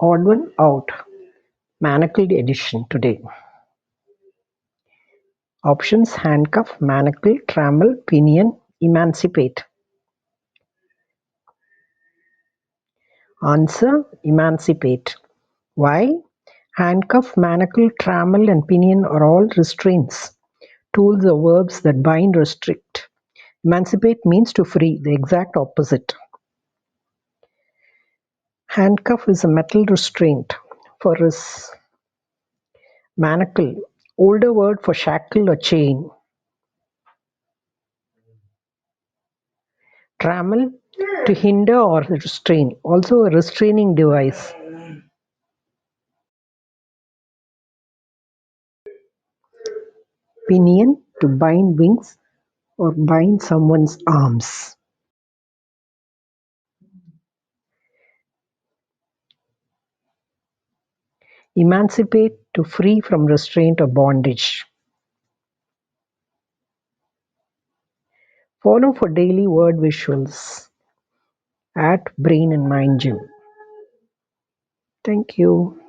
Odd one out. Manacled edition today. Options: handcuff, manacle, trammel, pinion, emancipate. Answer: emancipate. Why? Handcuff, manacle, trammel and pinion are all restraints, tools or verbs that bind, restrict. Emancipate means to free, the exact opposite. Handcuff is a metal restraint for his manacle, older word for shackle or chain. Trammel, to hinder or restrain, also a restraining device. Pinion, to bind wings or bind someone's arms. Emancipate, to free from restraint or bondage. Follow for daily word visuals at Brain and Mind Gym. Thank you.